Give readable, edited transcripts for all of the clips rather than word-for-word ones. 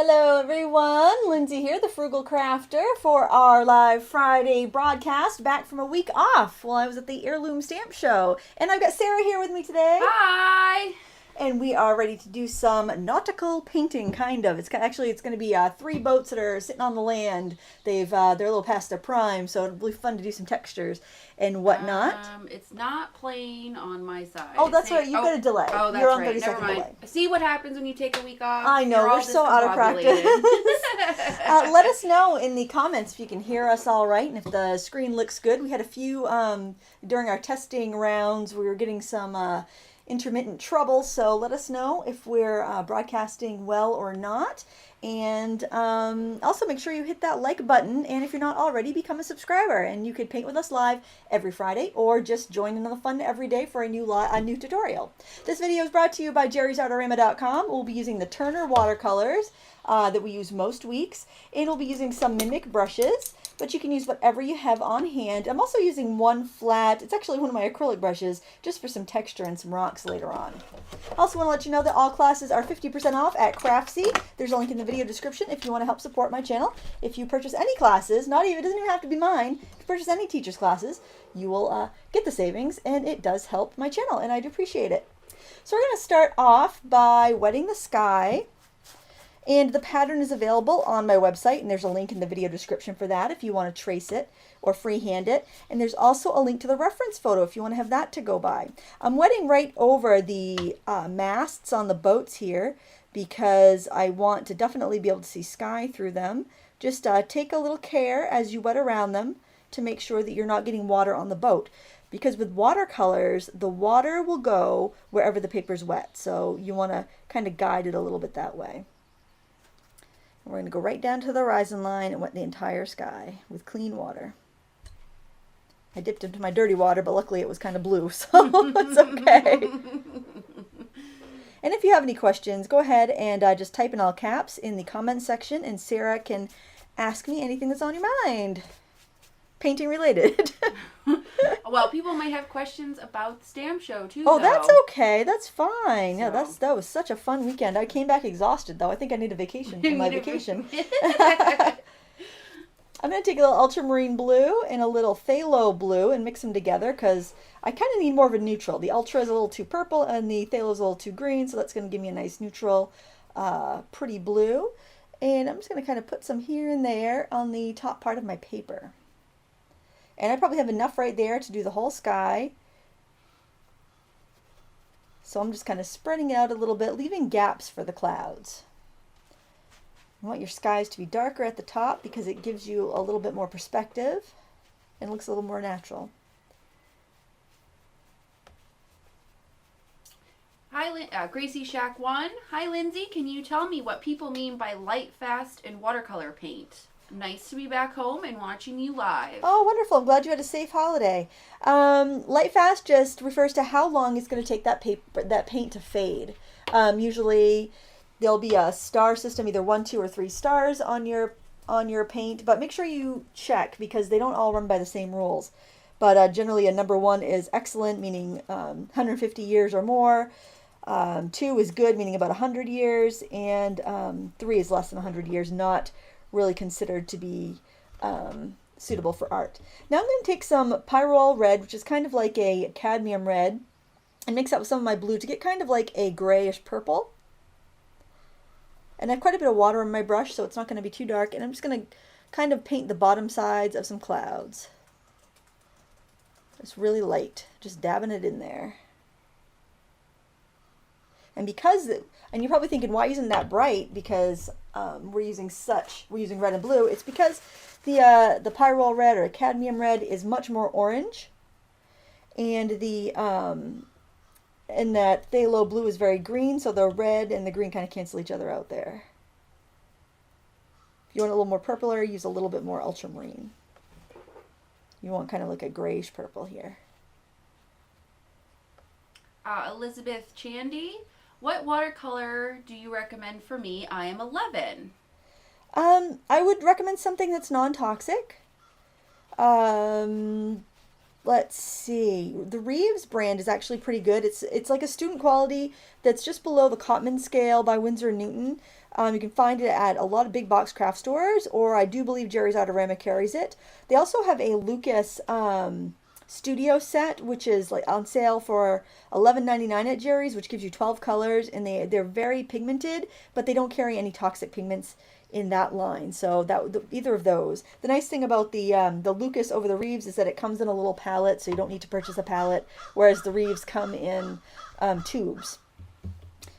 Hello everyone, Lindsay here, the Frugal Crafter, for our live Friday broadcast, back from a week off while I was at the Heirloom Stamp Show. And I've got Sarah here with me today. Hi! And we are ready to do some nautical painting, kind of. It's going to be 3 boats that are sitting on the land. They're a little past their prime, so it'll be fun to do some textures and whatnot. It's not playing on my side. Oh, that's right. You've got a delay. Oh, that's You're on right. 30-second delay. See what happens when you take a week off? I know, we're so out of practice. Let us know in the comments if you can hear us all right and if the screen looks good. We had a few, during our testing rounds, we were getting some intermittent trouble, so let us know if we're broadcasting well or not. And also make sure you hit that like button, and if you're not already, become a subscriber, and you could paint with us live every Friday or just join in on the fun every day for a new tutorial. This video is brought to you by jerrysartorama.com. We'll be using the Turner watercolors that we use most weeks, and we'll be using some Mimic brushes, but you can use whatever you have on hand. I'm also using one flat, it's actually one of my acrylic brushes, just for some texture and some rocks later on. I also want to let you know that all classes are 50% off at Craftsy. There's a link in the video description if you want to help support my channel. If you purchase any classes, it doesn't even have to be mine, if you purchase any teacher's classes, you will get the savings, and it does help my channel, and I do appreciate it. So we're going to start off by wetting the sky. And the pattern is available on my website, and there's a link in the video description for that if you want to trace it or freehand it. And there's also a link to the reference photo if you want to have that to go by. I'm wetting right over the masts on the boats here because I want to definitely be able to see sky through them. Just take a little care as you wet around them to make sure that you're not getting water on the boat. Because with watercolors, the water will go wherever the paper's wet. So you want to kind of guide it a little bit that way. We're going to go right down to the horizon line and wet the entire sky with clean water. I dipped into my dirty water, but luckily it was kind of blue, so it's okay. And if you have any questions, go ahead and just type in all caps in the comments section, and Sarah can ask me anything that's on your mind. Painting related. Well, people might have questions about the stamp show too. Oh, that's okay. That's fine. So. Yeah, that was such a fun weekend. I came back exhausted though. I think I need a vacation from my vacation. I'm going to take a little ultramarine blue and a little phthalo blue and mix them together because I kind of need more of a neutral. The ultra is a little too purple and the phthalo is a little too green, so that's going to give me a nice neutral, pretty blue. And I'm just going to kind of put some here and there on the top part of my paper. And I probably have enough right there to do the whole sky. So I'm just kind of spreading it out a little bit, leaving gaps for the clouds. You want your skies to be darker at the top because it gives you a little bit more perspective and looks a little more natural. Hi, Gracie Shack 1. Hi, Lindsay. Can you tell me what people mean by light, fast, and watercolor paint? Nice to be back home and watching you live. Oh, wonderful. I'm glad you had a safe holiday. Light fast just refers to how long it's going to take that paint to fade. Usually there'll be a star system, either 1, 2, or 3 stars on your paint, but make sure you check because they don't all run by the same rules. But generally a number 1 is excellent, meaning 150 years or more. 2 is good, meaning about 100 years, and 3 is less than 100 years, not really considered to be suitable for art. Now I'm going to take some Pyrolle red, which is kind of like a cadmium red, and mix that with some of my blue to get kind of like a grayish purple. And I have quite a bit of water on my brush, so it's not going to be too dark, and I'm just going to kind of paint the bottom sides of some clouds. It's really light, just dabbing it in there. And and you're probably thinking, why isn't that bright? Because we're using red and blue. It's because the Pyrolle red or cadmium red is much more orange, and and that phthalo blue is very green. So the red and the green kind of cancel each other out there. If you want a little more purpler, use a little bit more ultramarine. You want kind of like a grayish purple here. Elizabeth Chandy. What watercolor do you recommend for me? I am 11. I would recommend something that's non-toxic. Like let's see. The Reeves brand is actually pretty good. It's like a student quality that's just below the Cotman scale by Winsor & Newton. You can find it at a lot of big box craft stores, or I do believe Jerry's Autorama carries it. They also have a Lucas studio set, which is like on sale for $11.99 at Jerry's, which gives you 12 colors, and they're very pigmented, but they don't carry any toxic pigments in that line. So either of those. The nice thing about the Lucas over the Reeves is that it comes in a little palette, so you don't need to purchase a palette, whereas the Reeves come in tubes.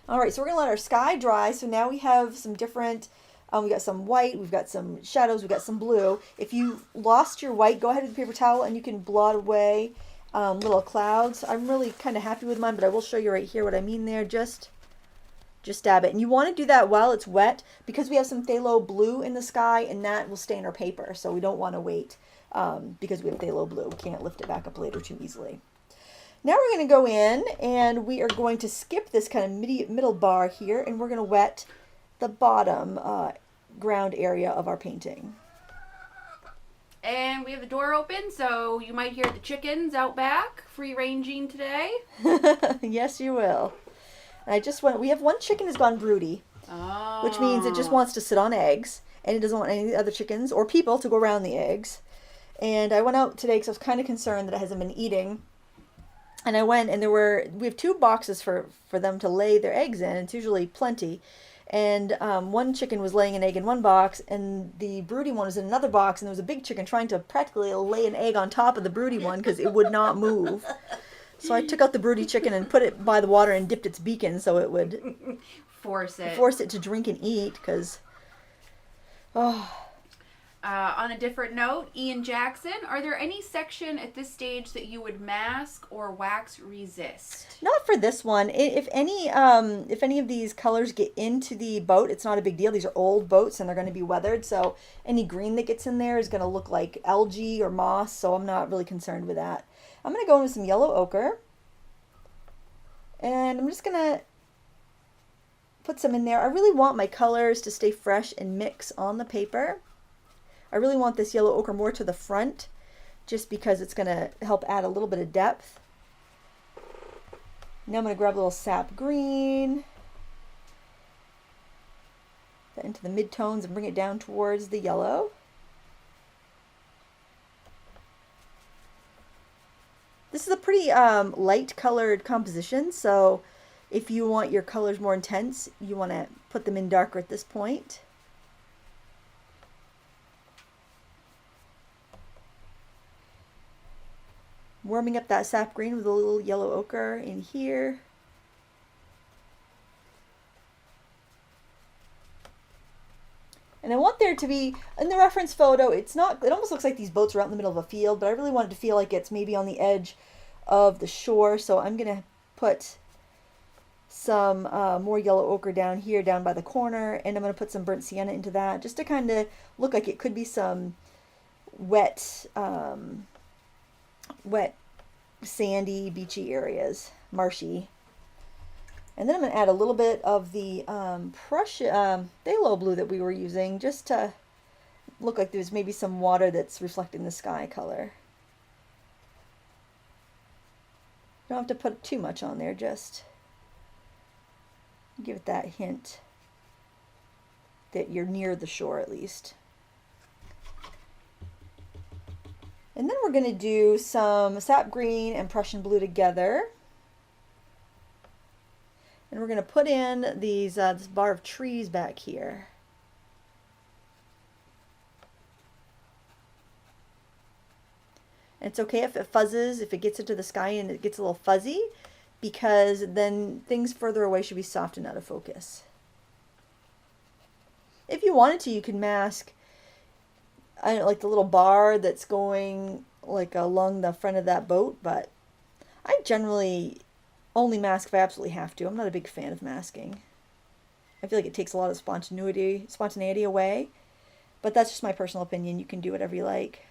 All right, so we're gonna let our sky dry. So now we have some different. We got some white, we've got some shadows, we've got some blue. If you lost your white, go ahead with the paper towel and you can blot away little clouds. I'm really kind of happy with mine, but I will show you right here what I mean there. Just dab it. And you want to do that while it's wet because we have some phthalo blue in the sky and that will stain our paper. So we don't want to wait because we have phthalo blue. We can't lift it back up later too easily. Now we're going to go in and we are going to skip this kind of middle bar here and we're going to wet the bottom ground area of our painting. And we have the door open, so you might hear the chickens out back, free ranging today. Yes, you will. And we have one chicken has gone broody, which means it just wants to sit on eggs, and it doesn't want any of the other chickens or people to go around the eggs. And I went out today because I was kind of concerned that it hasn't been eating. And I went, and we have 2 boxes for them to lay their eggs in. It's usually plenty. And one chicken was laying an egg in one box, and the broody one was in another box, and there was a big chicken trying to practically lay an egg on top of the broody one because it would not move. So I took out the broody chicken and put it by the water and dipped its beak in so it would force it to drink and eat because, On a different note, Ian Jackson, are there any section at this stage that you would mask or wax resist? Not for this one. If any of these colors get into the boat, it's not a big deal. These are old boats and they're going to be weathered, so any green that gets in there is going to look like algae or moss, so I'm not really concerned with that. I'm going to go in with some yellow ochre, and I'm just going to put some in there. I really want my colors to stay fresh and mix on the paper. I really want this yellow ochre more to the front just because it's going to help add a little bit of depth. Now I'm going to grab a little sap green, that into the mid-tones and bring it down towards the yellow. This is a pretty light colored composition, so if you want your colors more intense, you want to put them in darker at this point. Warming up that sap green with a little yellow ochre in here. And I want there to be, in the reference photo, it almost looks like these boats are out in the middle of a field, but I really want it to feel like it's maybe on the edge of the shore. So I'm going to put some more yellow ochre down here, down by the corner, and I'm going to put some burnt sienna into that, just to kind of look like it could be some wet, sandy, beachy areas, marshy. And then I'm going to add a little bit of the phthalo blue that we were using, just to look like there's maybe some water that's reflecting the sky color. Don't have to put too much on there, just give it that hint that you're near the shore at least. And then we're going to do some sap green and Prussian blue together. And we're going to put in these this bar of trees back here. And it's okay if it fuzzes, if it gets into the sky and it gets a little fuzzy, because then things further away should be soft and out of focus. If you wanted to, you can mask like the little bar that's going like along the front of that boat, but I generally only mask if I absolutely have to. I'm not a big fan of masking. I feel like it takes a lot of spontaneity away, but that's just my personal opinion. You can do whatever you like.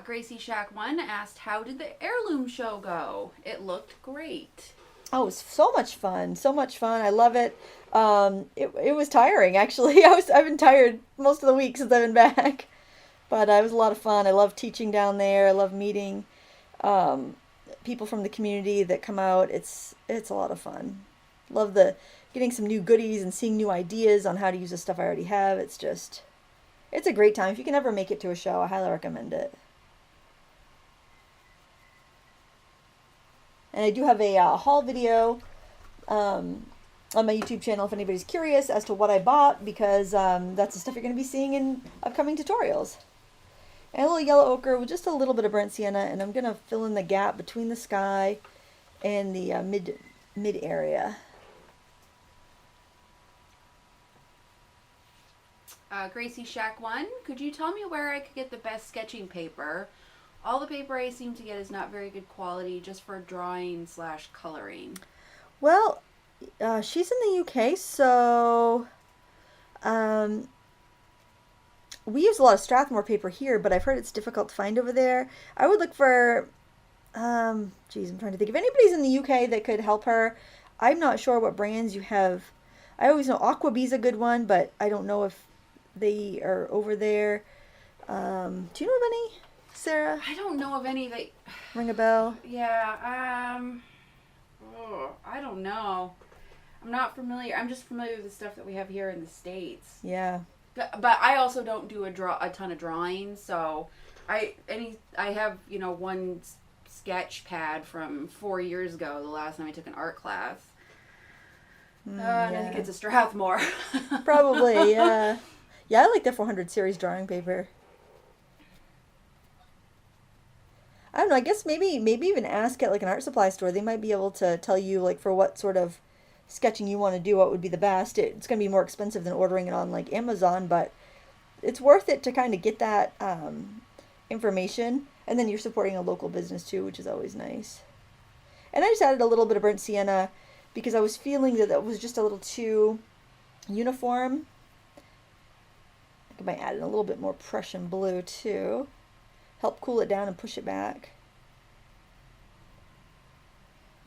Gracie Shack 1 asked, how did the heirloom show go? It looked great. Oh, it was so much fun. So much fun. I love it. It was tiring, actually. I've been tired most of the week since I've been back. But it was a lot of fun. I love teaching down there. I love meeting people from the community that come out. It's a lot of fun. Love getting some new goodies and seeing new ideas on how to use the stuff I already have. It's a great time. If you can ever make it to a show, I highly recommend it. And I do have a haul video on my YouTube channel if anybody's curious as to what I bought, because that's the stuff you're going to be seeing in upcoming tutorials. And a little yellow ochre with just a little bit of burnt sienna, and I'm going to fill in the gap between the sky and the mid area. Gracie Shack 1, could you tell me where I could get the best sketching paper? All the paper I seem to get is not very good quality, just for drawing / coloring. Well, she's in the UK, so we use a lot of Strathmore paper here, but I've heard it's difficult to find over there. I would look for, geez, I'm trying to think. If anybody's in the UK that could help her, I'm not sure what brands you have. I always know Aquabee's a good one, but I don't know if they are over there. Do you know of any, Sarah? I don't know of any that ring a bell. Yeah. I don't know. I'm not familiar. I'm just familiar with the stuff that we have here in the States. Yeah. But I also don't do a ton of drawing, so I have one sketch pad from 4 years ago, the last time I took an art class. And I think it's a Strathmore. Probably, yeah. Yeah, I like the 400 series drawing paper. I don't know, I guess maybe even ask at like an art supply store. They might be able to tell you like for what sort of sketching you want to do, what would be the best. It's going to be more expensive than ordering it on like Amazon, but it's worth it to kind of get that information. And then you're supporting a local business too, which is always nice. And I just added a little bit of burnt sienna because I was feeling that was just a little too uniform. I might add in a little bit more Prussian blue too. Help cool it down and push it back.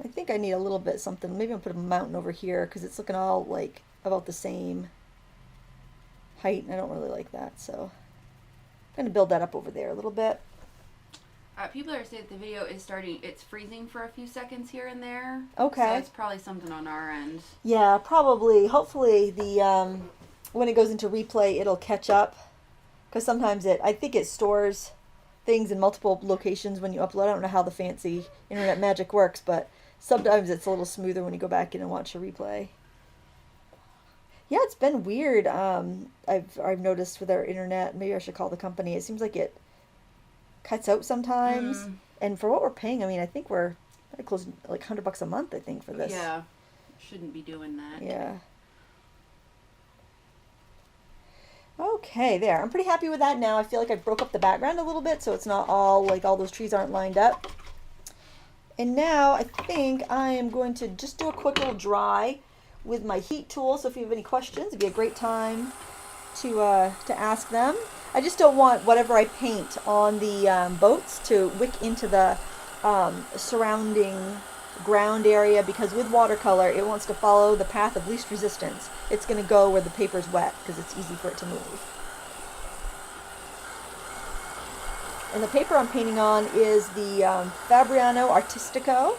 I think I need a little bit something. Maybe I'll put a mountain over here because it's looking all like about the same height, and I don't really like that. So I'm going to build that up over there a little bit. People are saying that the video is it's freezing for a few seconds here and there. Okay. So it's probably something on our end. Yeah, probably. Hopefully the when it goes into replay, it'll catch up. Because sometimes I think it stores things in multiple locations when you upload. I don't know how the fancy internet magic works, but sometimes it's a little smoother when you go back in and watch a replay. Yeah, it's been weird. I've noticed with our internet. Maybe I should call the company. It seems like it cuts out sometimes. And for what we're paying, I mean, I think we're close to like $100 a month, I think, for this. Yeah, shouldn't be doing that. Yeah. Okay, there. I'm pretty happy with that now. I feel like I broke up the background a little bit, so it's not all, like, all those trees aren't lined up. And now I think I am going to just do a quick little dry with my heat tool. So if you have any questions, it'd be a great time to ask them. I just don't want whatever I paint on the boats to wick into the surrounding ground area, because with watercolor it wants to follow the path of least resistance. It's going to go where the paper's wet because it's easy for it to move. And the paper I'm painting on is the Fabriano Artistico,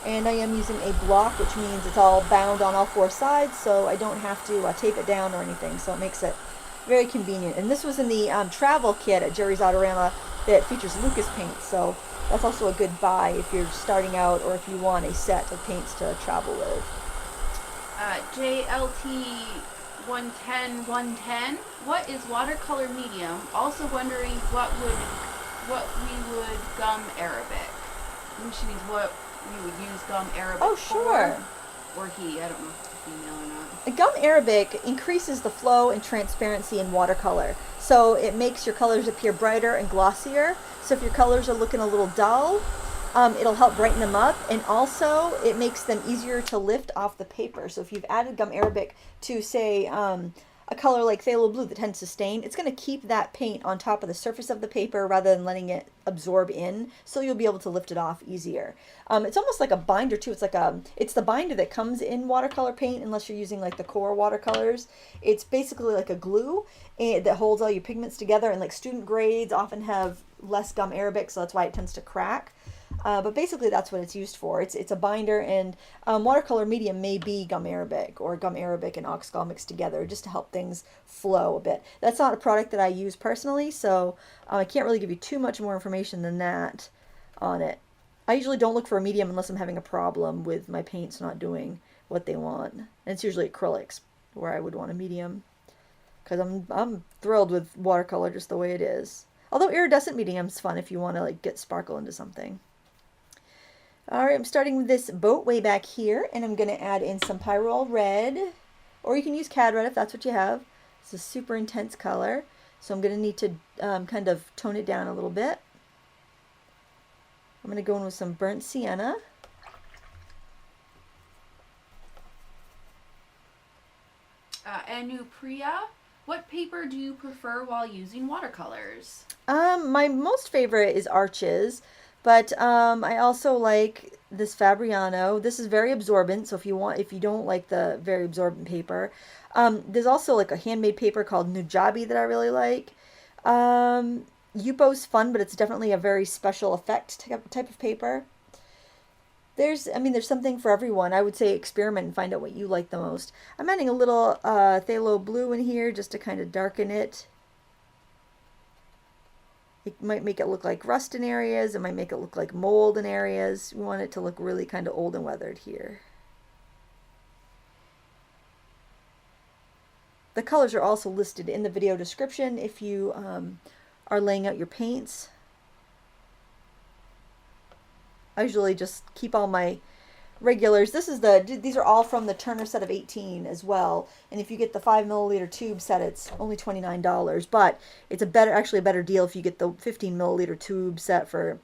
and I am using a block, which means it's all bound on all four sides, so I don't have to tape it down or anything, so it makes it very convenient. And this was in the travel kit at Jerry's Autorama that features Lucas paints, so that's also a good buy if you're starting out or if you want a set of paints to travel with. JLT 110, what is watercolor medium? Also wondering what we would gum Arabic. I think she means what we would use gum Arabic for. Oh, sure. Or he, I don't know if it's female or not. Gum Arabic increases the flow and transparency in watercolor. So it makes your colors appear brighter and glossier. So if your colors are looking a little dull, it'll help brighten them up, and also it makes them easier to lift off the paper. So if you've added gum Arabic to, say, a color like phthalo blue that tends to stain, it's going to keep that paint on top of the surface of the paper rather than letting it absorb in, so you'll be able to lift it off easier. It's almost like a binder too. It's the binder that comes in watercolor paint, unless you're using like the core watercolors. It's basically like a glue that holds all your pigments together, and like student grades often have less gum arabic, so that's why it tends to crack. But basically that's what it's used for. It's a binder, and watercolor medium may be gum arabic or gum arabic and oxgal mixed together just to help things flow a bit. That's not a product that I use personally, so I can't really give you too much more information than that on it. I usually don't look for a medium unless I'm having a problem with my paints not doing what they want. And it's usually acrylics where I would want a medium, because I'm thrilled with watercolor just the way it is. Although iridescent medium's fun if you want to like get sparkle into something. Alright, I'm starting with this boat way back here, and I'm going to add in some Pyrolle red, or you can use Cad red if that's what you have. It's a super intense color, so I'm going to need to kind of tone it down a little bit. I'm going to go in with some burnt sienna. Anupriya, what paper do you prefer while using watercolors? My most favorite is Arches. But I also like this Fabriano. This is very absorbent, so if you don't like the very absorbent paper, there's also like a handmade paper called Nujabi that I really like. Yupo's fun, but it's definitely a very special effect type of paper. There's something for everyone. I would say experiment and find out what you like the most. I'm adding a little phthalo blue in here just to kind of darken it. It might make it look like rust in areas. It might make it look like mold in areas. We want it to look really kind of old and weathered here. The colors are also listed in the video description if you are laying out your paints. I usually just keep all my regulars. These are all from the Turner set of 18 as well, and if you get the 5 ml tube set, it's only $29, but it's actually a better deal if you get the 15 ml tube set for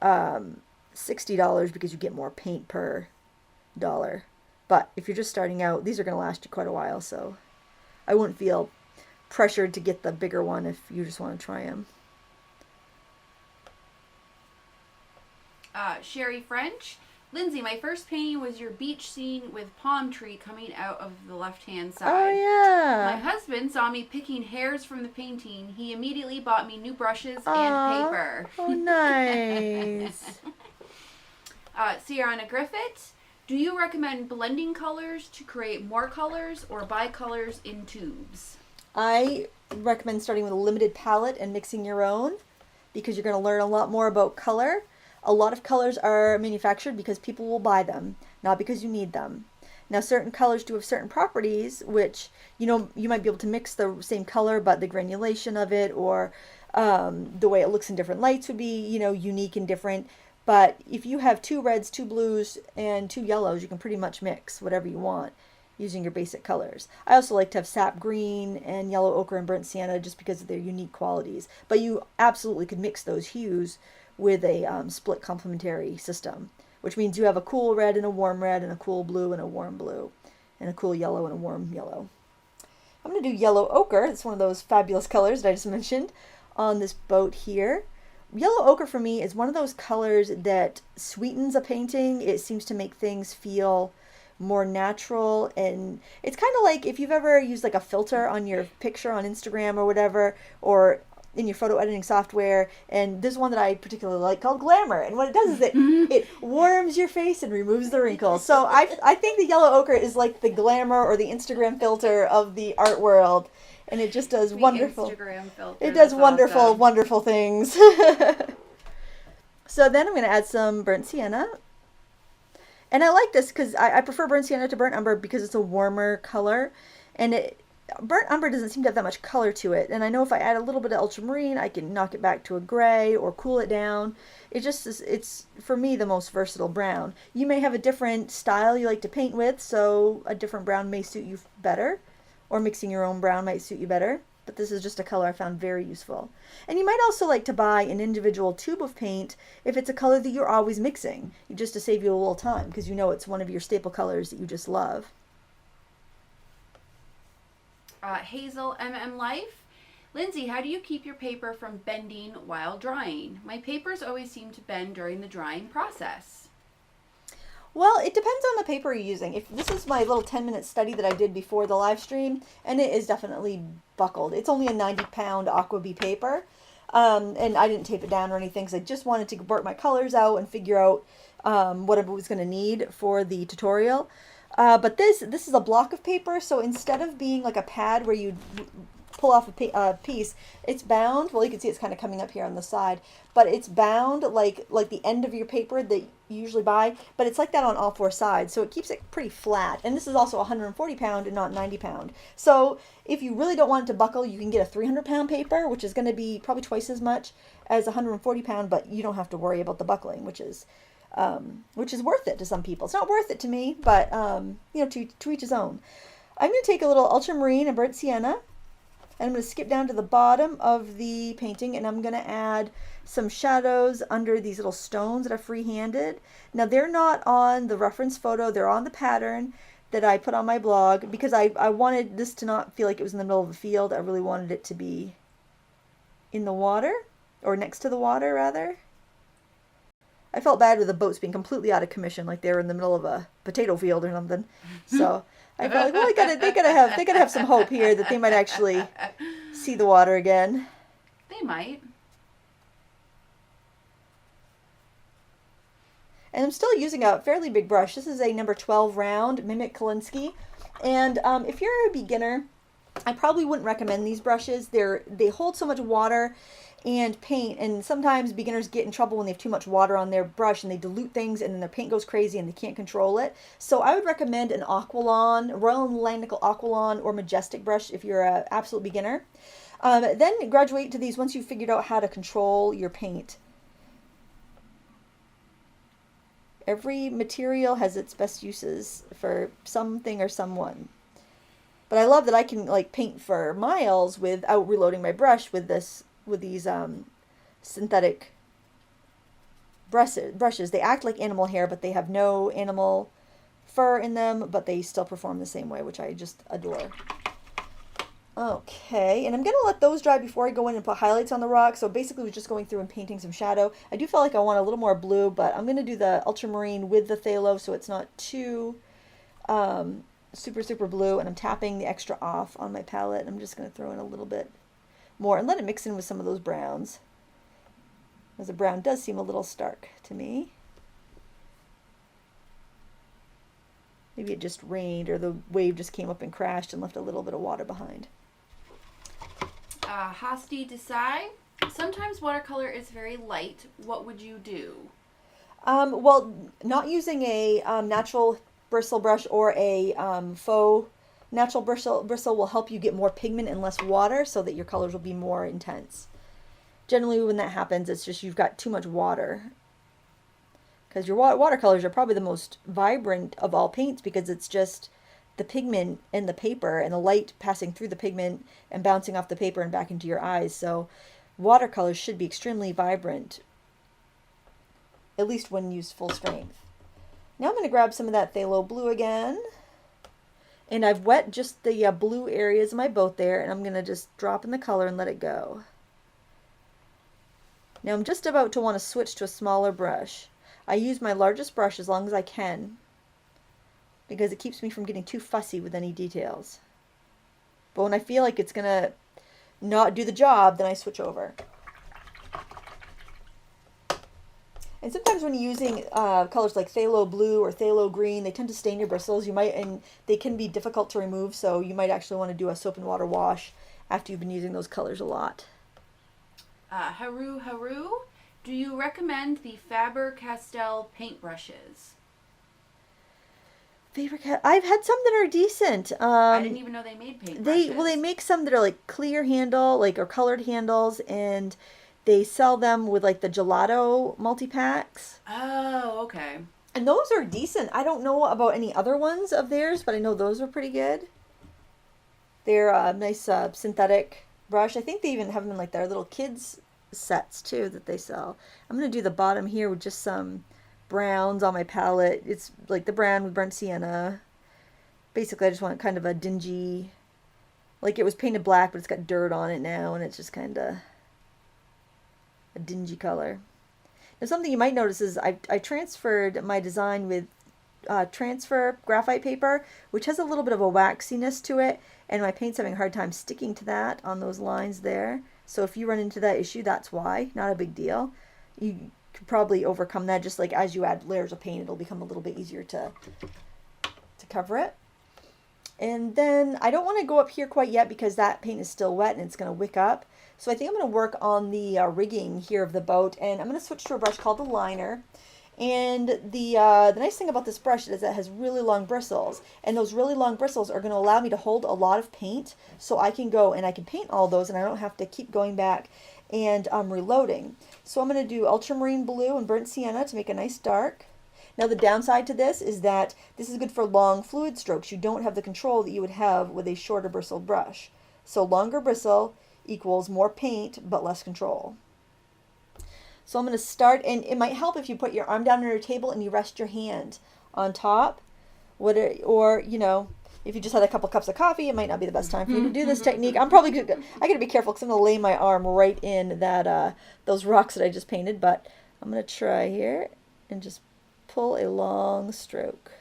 $60, because you get more paint per dollar. But if you're just starting out, these are going to last you quite a while, so I wouldn't feel pressured to get the bigger one if you just want to try them. Sherry French, Lindsay, my first painting was your beach scene with palm tree coming out of the left-hand side. Oh, yeah. My husband saw me picking hairs from the painting. He immediately bought me new brushes Aww. and paper. Oh, nice. Sierra Griffith, do you recommend blending colors to create more colors or buy colors in tubes? I recommend starting with a limited palette and mixing your own, because you're going to learn a lot more about color. A lot of colors are manufactured because people will buy them, not because you need them. Now, certain colors do have certain properties, which, you might be able to mix the same color, but the granulation of it or the way it looks in different lights would be, unique and different. But if you have 2 reds, 2 blues, and 2 yellows, you can pretty much mix whatever you want using your basic colors. I also like to have sap green and yellow ochre and burnt sienna just because of their unique qualities. But you absolutely could mix those hues with a split complementary system, which means you have a cool red and a warm red and a cool blue and a warm blue and a cool yellow and a warm yellow. I'm going to do yellow ochre. It's one of those fabulous colors that I just mentioned on this boat here. Yellow ochre for me is one of those colors that sweetens a painting. It seems to make things feel more natural, and it's kind of like if you've ever used like a filter on your picture on Instagram or whatever, or in your photo editing software, and there's one that I particularly like called Glamour, and what it does is it warms your face and removes the wrinkles. So I think the yellow ochre is like the Glamour or the Instagram filter of the art world, and it just does wonderful. Instagram filter. It does wonderful, awesome. Wonderful things. So then I'm going to add some burnt sienna. And I like this because I prefer burnt sienna to burnt umber because it's a warmer color, and burnt umber doesn't seem to have that much color to it. And I know if I add a little bit of ultramarine, I can knock it back to a gray or cool it down. It just is, it's, for me, the most versatile brown. You may have a different style you like to paint with, so a different brown may suit you better, or mixing your own brown might suit you better. But this is just a color I found very useful. And you might also like to buy an individual tube of paint if it's a color that you're always mixing, just to save you a little time, because it's one of your staple colors that you just love. Hazel Life. Lindsay, how do you keep your paper from bending while drying? My papers always seem to bend during the drying process. Well, it depends on the paper you're using. If this is my little 10-minute study that I did before the live stream, and it is definitely buckled. It's only a 90-pound Aqua Bee paper, and I didn't tape it down or anything because I just wanted to work my colors out and figure out what I was going to need for the tutorial. But this is a block of paper, so instead of being like a pad where you pull off a piece, it's bound. Well, you can see it's kind of coming up here on the side, but it's bound like the end of your paper that you usually buy, but it's like that on all four sides, so it keeps it pretty flat. And this is also 140 pound and not 90 pound. So if you really don't want it to buckle, you can get a 300 pound paper, which is going to be probably twice as much as 140 pound, but you don't have to worry about the buckling, which is worth it to some people. It's not worth it to me, but you know, to each his own. I'm going to take a little Ultramarine and burnt sienna, and I'm going to skip down to the bottom of the painting, and I'm going to add some shadows under these little stones that are free-handed. Now, they're not on the reference photo. They're on the pattern that I put on my blog because I wanted this to not feel like it was in the middle of a field. I really wanted it to be in the water, or next to the water, rather. I felt bad with the boats being completely out of commission, like they were in the middle of a potato field or something. So I felt like, well, they gotta have some hope here that they might actually see the water again. They might. And I'm still using a fairly big brush. This is a number 12 round Mimic Kolinsky. And if you're a beginner, I probably wouldn't recommend these brushes. They hold so much water and paint, and sometimes beginners get in trouble when they have too much water on their brush and they dilute things and then their paint goes crazy and they can't control it. So I would recommend an Aqualon, Royal Atlantical Aqualon or Majestic brush if you're an absolute beginner. Then graduate to these once you've figured out how to control your paint. Every material has its best uses for something or someone. But I love that I can like paint for miles without reloading my brush with these synthetic brushes. They act like animal hair, but they have no animal fur in them, but they still perform the same way, which I just adore. Okay, and I'm going to let those dry before I go in and put highlights on the rock. So basically we're just going through and painting some shadow. I do feel like I want a little more blue, but I'm going to do the ultramarine with the phthalo so it's not too super blue, and I'm tapping the extra off on my palette. I'm just going to throw in a little bit more and let it mix in with some of those browns, as the brown does seem a little stark to me. Maybe it just rained or the wave just came up and crashed and left a little bit of water behind. Hasti Desai. Sometimes watercolor is very light. What would you do? Well, not using a natural bristle brush or a faux natural bristle will help you get more pigment and less water so that your colors will be more intense. Generally, when that happens, it's just you've got too much water. Because your watercolors are probably the most vibrant of all paints because it's just the pigment in the paper and the light passing through the pigment and bouncing off the paper and back into your eyes. So watercolors should be extremely vibrant, at least when used full strength. Now I'm going to grab some of that phthalo blue again. And I've wet just the blue areas of my boat there, and I'm going to just drop in the color and let it go. Now I'm just about to want to switch to a smaller brush. I use my largest brush as long as I can because it keeps me from getting too fussy with any details. But when I feel like it's going to not do the job, then I switch over. And sometimes when you're using colors like phthalo blue or phthalo green, they tend to stain your bristles. And they can be difficult to remove, so you might actually want to do a soap and water wash after you've been using those colors a lot. Haru, do you recommend the Faber-Castell paintbrushes? I've had some that are decent. I didn't even know they made paintbrushes. They make some that are like clear handle, or colored handles, and they sell them with like the gelato multi-packs. Oh, okay. And those are decent. I don't know about any other ones of theirs, but I know those are pretty good. They're a nice synthetic brush. I think they even have them in like their little kids sets too that they sell. I'm going to do the bottom here with just some browns on my palette. It's like the brown with burnt sienna. Basically, I just want kind of a dingy Like it was painted black, but it's got dirt on it now, and it's just kind of a dingy color. Now something you might notice is I transferred my design with transfer graphite paper, which has a little bit of a waxiness to it, and my paint's having a hard time sticking to that on those lines there. So if you run into that issue, that's why. Not a big deal. You could probably overcome that. Just like as you add layers of paint, it'll become a little bit easier to cover it. And then I don't want to go up here quite yet because that paint is still wet and it's going to wick up. So I think I'm going to work on the rigging here of the boat, and I'm going to switch to a brush called the liner. And the nice thing about this brush is it has really long bristles, and those really long bristles are going to allow me to hold a lot of paint, so I can go and I can paint all those, and I don't have to keep going back and reloading. So I'm going to do ultramarine blue and burnt sienna to make a nice dark. Now the downside to this is that this is good for long fluid strokes. You don't have the control that you would have with a shorter bristled brush. So longer bristle equals more paint but less control. So I'm going to start, and it might help if you put your arm down on your table and you rest your hand on top. Or, you know, if you just had a couple cups of coffee, it might not be the best time for you to do this technique. I got to be careful because I'm going to lay my arm right in that those rocks that I just painted, but I'm going to try here and just pull a long stroke.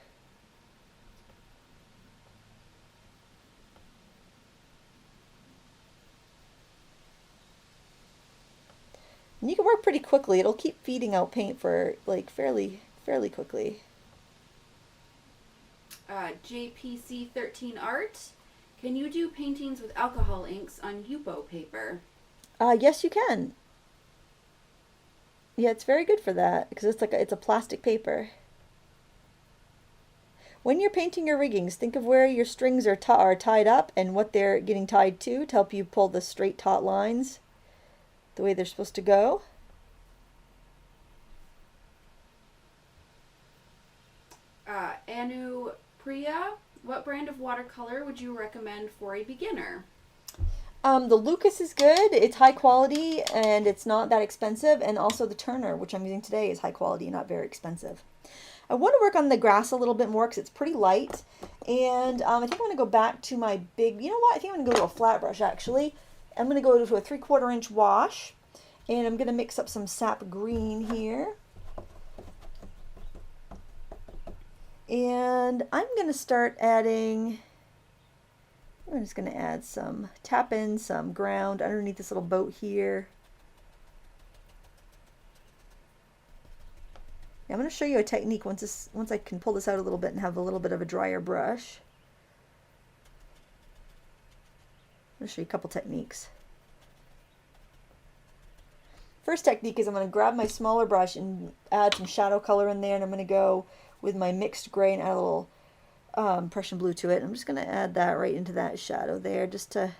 And you can work pretty quickly. It'll keep feeding out paint for like fairly quickly. JPC13 Art, can you do paintings with alcohol inks on Yupo paper? Yes, you can. Yeah, it's very good for that because it's a plastic paper. When you're painting your riggings, think of where your strings are tied up and what they're getting tied to help you pull the straight taut lines the way they're supposed to go. Anu Priya, what brand of watercolor would you recommend for a beginner? The Lucas is good. It's high quality and it's not that expensive. And also the Turner, which I'm using today, is high quality and not very expensive. I want to work on the grass a little bit more because it's pretty light. And I think I want to go back to my big, you know what? I think I'm going to go to a flat brush actually. I'm going to go to a 3/4 inch wash. And I'm going to mix up some sap green here. And I'm going to start adding, I'm just going to add tap in some ground underneath this little boat here. Now I'm going to show you a technique once I can pull this out a little bit and have a little bit of a drier brush. I'm going to show you a couple techniques. First technique is I'm going to grab my smaller brush and add some shadow color in there, and I'm going to go with my mixed gray and add a little Prussian blue to it. I'm just going to add that right into that shadow there just to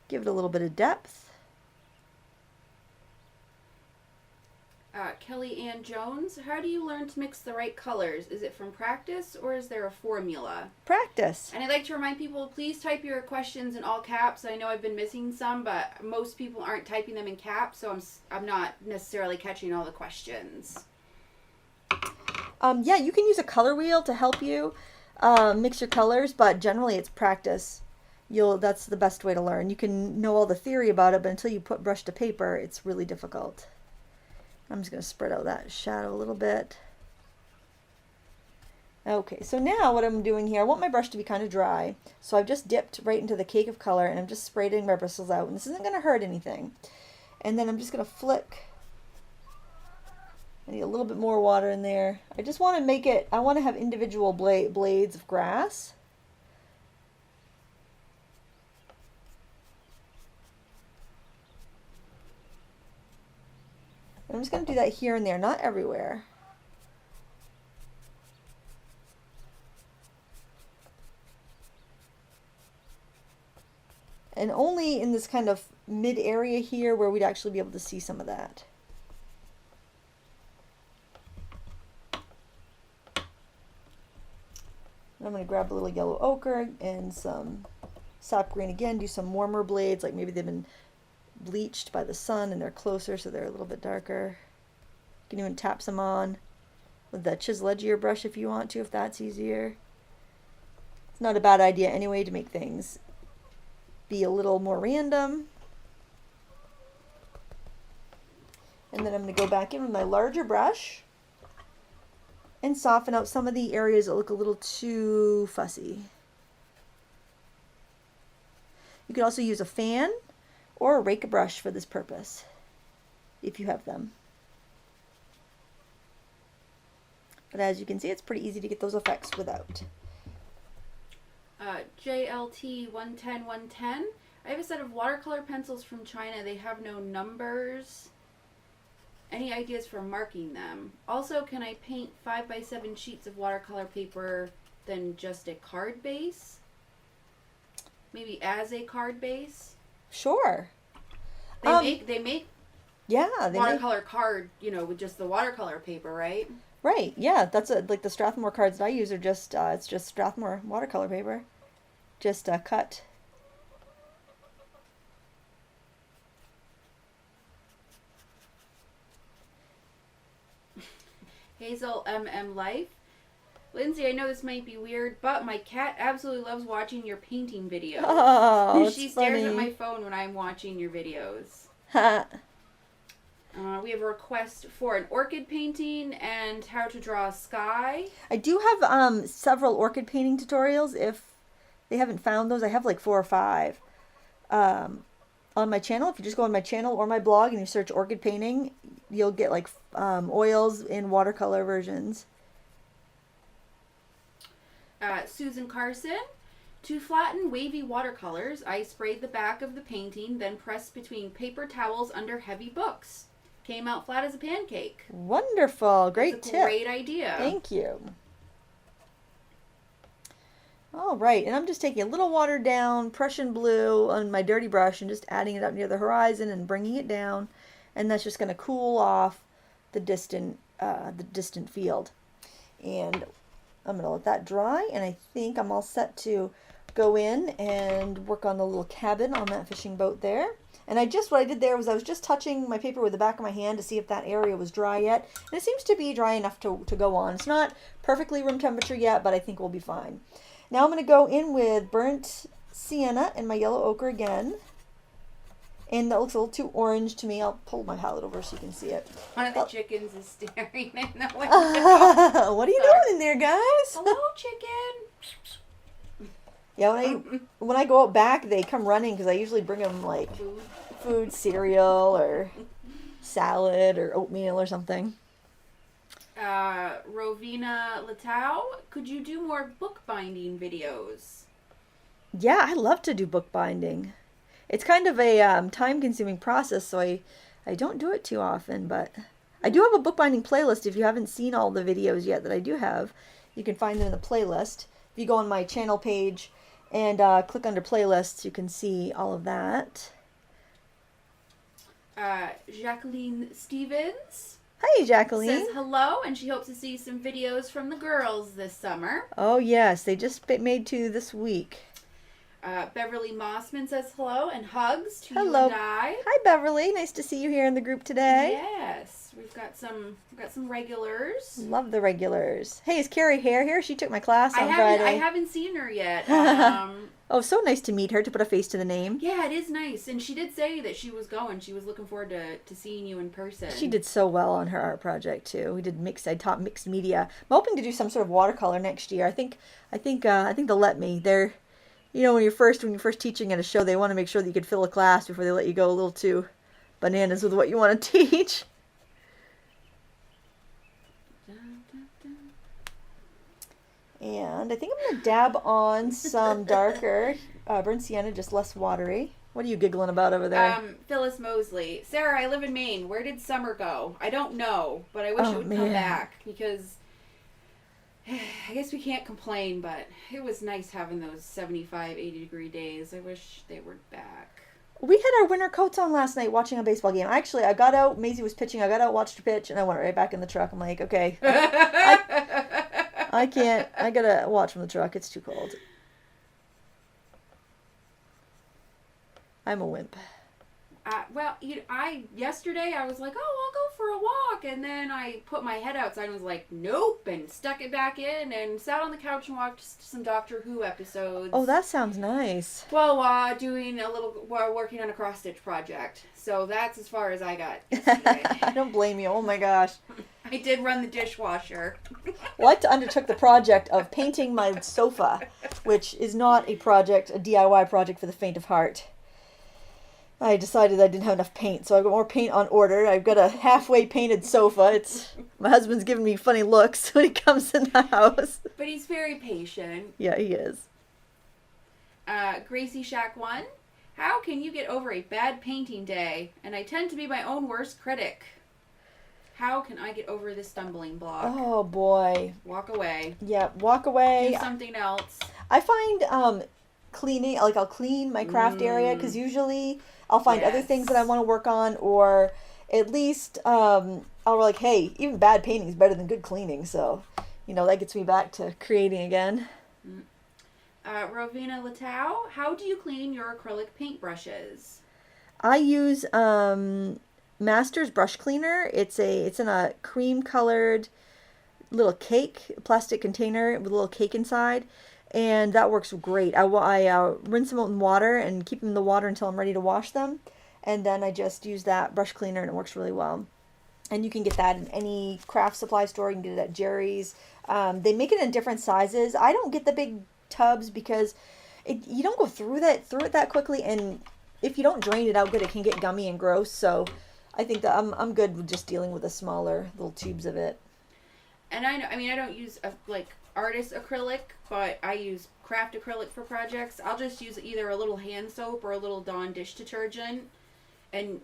give it a little bit of depth. Kelly Ann Jones, how do you learn to mix the right colors? Is it from practice or is there a formula? Practice. And I'd like to remind people, please type your questions in all caps. I know I've been missing some, but most people aren't typing them in caps, so I'm not necessarily catching all the questions. Yeah, you can use a color wheel to help you mix your colors, but generally it's practice. That's the best way to learn. You can know all the theory about it, but until you put brush to paper, it's really difficult. I'm just going to spread out that shadow a little bit. Okay, so now what I'm doing here, I want my brush to be kind of dry. So I've just dipped right into the cake of color and I'm just spraying my bristles out. And this isn't going to hurt anything. And then I'm just going to flick. I need a little bit more water in there. I just want to make it, I want to have individual blades of grass. I'm just going to do that here and there, not everywhere. And only in this kind of mid area here where we'd actually be able to see some of that. And I'm going to grab a little yellow ochre and some sap green again, do some warmer blades, like maybe they've been bleached by the sun and they're closer so they're a little bit darker. You can even tap some on with the chisel edge of your brush if you want to, if that's easier. It's not a bad idea anyway to make things be a little more random. And then I'm going to go back in with my larger brush and soften out some of the areas that look a little too fussy. You could also use a fan or a rake brush for this purpose, if you have them. But as you can see, it's pretty easy to get those effects without. JLT 110. I have a set of watercolor pencils from China. They have no numbers. Any ideas for marking them? Also, can I paint 5x7 sheets of watercolor paper than just a card base? Maybe as a card base? Sure. They make they watercolor card, with just the watercolor paper, right? Right, yeah, that's like the Strathmore cards that I use are just, it's just Strathmore watercolor paper. Just cut. Hazel MM Life. Lindsay, I know this might be weird, but my cat absolutely loves watching your painting videos. Oh, she stares at my phone when I'm watching your videos. We have a request for an orchid painting and how to draw a sky. I do have several orchid painting tutorials. If they haven't found those, I have like 4 or 5 on my channel. If you just go on my channel or my blog and you search orchid painting, you'll get like oils in watercolor versions. Susan Carson. To flatten wavy watercolors, I sprayed the back of the painting, then pressed between paper towels under heavy books. Came out flat as a pancake. Wonderful. Great That's a tip. Great idea. Thank you. All right, and I'm just taking a little watered down Prussian blue on my dirty brush and just adding it up near the horizon and bringing it down, and that's just going to cool off the distant field. And I'm going to let that dry, and I think I'm all set to go in and work on the little cabin on that fishing boat there. And what I did there was I was just touching my paper with the back of my hand to see if that area was dry yet. And it seems to be dry enough to go on. It's not perfectly room temperature yet, but I think we'll be fine. Now I'm going to go in with burnt sienna and my yellow ochre again. And that looks a little too orange to me. I'll pull my palette over so you can see it. One of the chickens is staring in the window. What are you doing in there, guys? Hello, chicken. Yeah, when I go out back, they come running because I usually bring them like food, cereal, or salad, or oatmeal, or something. Rovina Latau, could you do more bookbinding videos? Yeah, I love to do bookbinding. It's kind of a time-consuming process, so I don't do it too often, but I do have a bookbinding playlist. If you haven't seen all the videos yet that I do have, you can find them in the playlist. If you go on my channel page and click under playlists, you can see all of that. Jacqueline Stevens. Hi, Jacqueline. Says hello, and she hopes to see some videos from the girls this summer. Oh, yes. They just made 2 this week. Beverly Mossman says hello and hugs to Hello. you and I. Hi, Beverly. Nice to see you here in the group today. Yes, we've got some regulars. Love the regulars. Hey, is Carrie Hare here? She took my class on Friday. I haven't seen her yet. Oh, so nice to meet her, to put a face to the name. Yeah, it is nice. And she did say that she was going. She was looking forward to seeing you in person. She did so well on her art project too. I taught mixed media. I'm hoping to do some sort of watercolor next year. I think they'll let me. They're, when you're first teaching at a show, they want to make sure that you could fill a class before they let you go a little too bananas with what you want to teach. And I think I'm going to dab on some darker burnt sienna, just less watery. What are you giggling about over there? Phyllis Mosley. Sarah, I live in Maine. Where did summer go? I don't know, but I wish it would come back because I guess we can't complain, but it was nice having those 75, 80-degree days. I wish they were back. We had our winter coats on last night watching a baseball game. Actually, I got out. Maisie was pitching. I got out, watched her pitch, and I went right back in the truck. I'm like, okay. I can't. I gotta watch from the truck. It's too cold. I'm a wimp. Well, yesterday I was like, oh, I'll go for a walk, and then I put my head outside and was like, nope, and stuck it back in, and sat on the couch and watched some Doctor Who episodes. Oh, that sounds nice. While while working on a cross stitch project. So that's as far as I got yesterday. I don't blame you. Oh my gosh. I did run the dishwasher. Well, I undertook the project of painting my sofa, which is not a DIY project for the faint of heart. I decided I didn't have enough paint, so I got more paint on order. I've got a halfway painted sofa. My husband's giving me funny looks when he comes in the house. But he's very patient. Yeah, he is. Gracie Shack 1. How can you get over a bad painting day? And I tend to be my own worst critic. How can I get over this stumbling block? Oh, boy. Walk away. Yeah, walk away. Do something else. I find cleaning, like I'll clean my craft area, because usually I'll find other things that I want to work on, or at least I'll like, hey, even bad painting is better than good cleaning, so, that gets me back to creating again. Rovina Latau, how do you clean your acrylic paintbrushes? I use Master's brush cleaner. It's in a cream colored little plastic container with a little cake inside, and that works great. I rinse them out in water and keep them in the water until I'm ready to wash them, and then I just use that brush cleaner, and it works really well. And you can get that in any craft supply store. You can get it at Jerry's. They make it in different sizes. I don't get the big tubs because you don't go through it that quickly, and if you don't drain it out good, it can get gummy and gross. So I think that I'm good with just dealing with the smaller little tubes of it. And I don't use artist acrylic, but I use craft acrylic for projects. I'll just use either a little hand soap or a little Dawn dish detergent and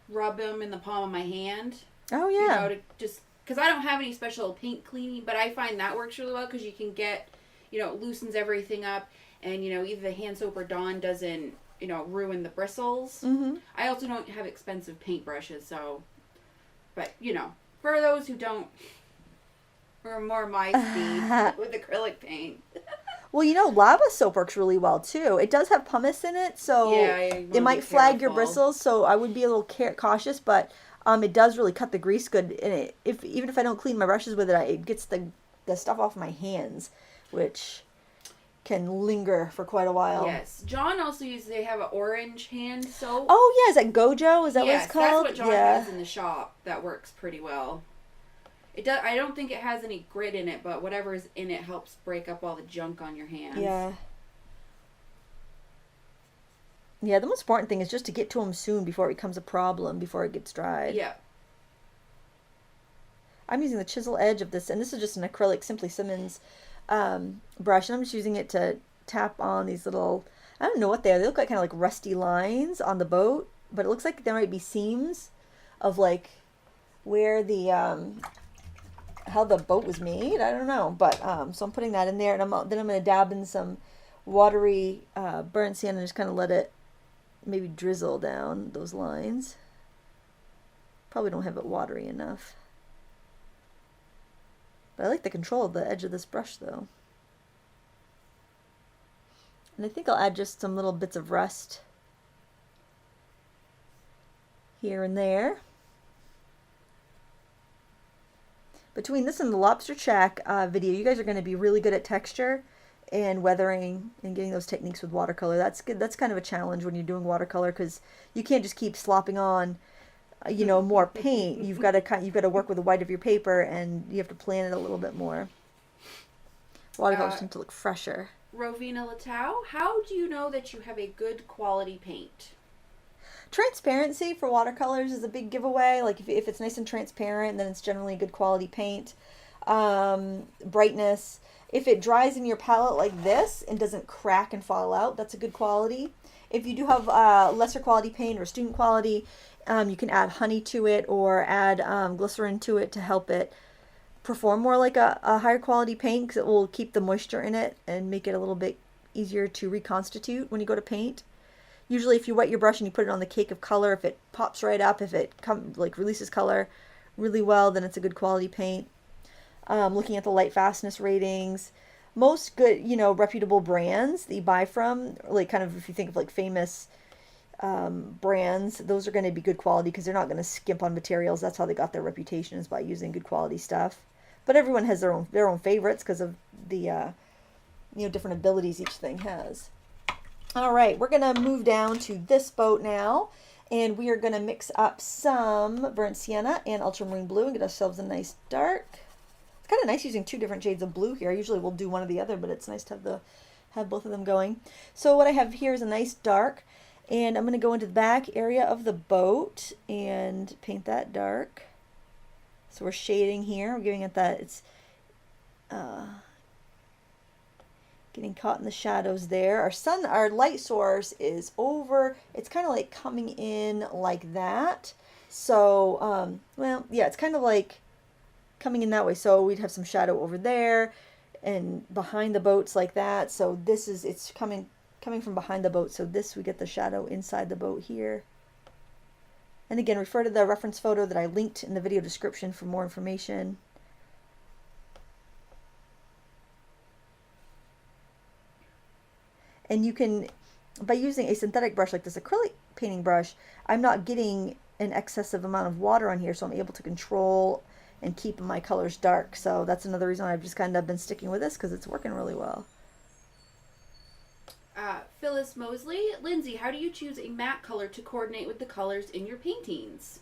rub them in the palm of my hand. Oh yeah. Because I don't have any special paint cleaning, but I find that works really well because you can get, it loosens everything up, and either the hand soap or Dawn doesn't ruin the bristles. Mm-hmm. I also don't have expensive paintbrushes, so, but for those who don't, or more my speed with acrylic paint. Well, lava soap works really well too. It does have pumice in it, so it might flag your bristles. So I would be a little cautious, but it does really cut the grease good. And even if I don't clean my brushes with it, it gets the stuff off my hands, which can linger for quite a while. Yes. John also they have an orange hand soap. Oh yeah, is that Gojo? Is that what it's called? That's what John has in the shop. That works pretty well. I don't think it has any grit in it, but whatever's in it helps break up all the junk on your hands. Yeah. Yeah, the most important thing is just to get to them soon before it becomes a problem, before it gets dried. Yeah. I'm using the chisel edge of this, and this is just an acrylic Simply Simmons brush, and I'm just using it to tap on these little, I don't know what they are. They look like kind of like rusty lines on the boat, but it looks like there might be seams of like where the how the boat was made. I don't know, but so I'm putting that in there, and then I'm going to dab in some watery burnt sienna and just kind of let it maybe drizzle down those lines. Probably don't have it watery enough. But I like the control of the edge of this brush, though. And I think I'll add just some little bits of rust here and there. Between this and the Lobster Shack video, you guys are going to be really good at texture and weathering and getting those techniques with watercolor. That's good. That's kind of a challenge when you're doing watercolor, because you can't just keep slopping on more paint. You've got to work with the white of your paper, and you have to plan it a little bit more. Watercolors tend to look fresher. Rovina Latau, how do you know that you have a good quality paint? Transparency for watercolors is a big giveaway. Like if it's nice and transparent, then it's generally a good quality paint. Brightness. If it dries in your palette like this and doesn't crack and fall out, that's a good quality. If you do have lesser quality paint or student quality, you can add honey to it or add glycerin to it to help it perform more like a higher quality paint, because it will keep the moisture in it and make it a little bit easier to reconstitute when you go to paint. Usually if you wet your brush and you put it on the cake of color, if it pops right up, if it releases color really well, then it's a good quality paint. Looking at the light fastness ratings, most good, reputable brands that you buy from, like kind of if you think of like famous brands, those are going to be good quality because they're not going to skimp on materials. That's how they got their reputation, is by using good quality stuff. But everyone has their own favorites because of the different abilities each thing has. All right, we're going to move down to this boat now, and we are going to mix up some burnt sienna and ultramarine blue and get ourselves a nice dark. It's kind of nice using two different shades of blue here. Usually we'll do one or the other, but it's nice to have both of them going. So what I have here is a nice dark, and I'm going to go into the back area of the boat and paint that dark. So we're shading here. We're giving it that, it's getting caught in the shadows there. Our light source is over. It's kind of like coming in like that. So, well, yeah, it's kind of like coming in that way. So we'd have some shadow over there and behind the boats like that. So it's coming from behind the boat. So we get the shadow inside the boat here. And again, refer to the reference photo that I linked in the video description for more information. And you can, by using a synthetic brush like this acrylic painting brush, I'm not getting an excessive amount of water on here, so I'm able to control and keep my colors dark. So that's another reason I've just kind of been sticking with this, because it's working really well. Phyllis Mosley, Lindsay, how do you choose a matte color to coordinate with the colors in your paintings?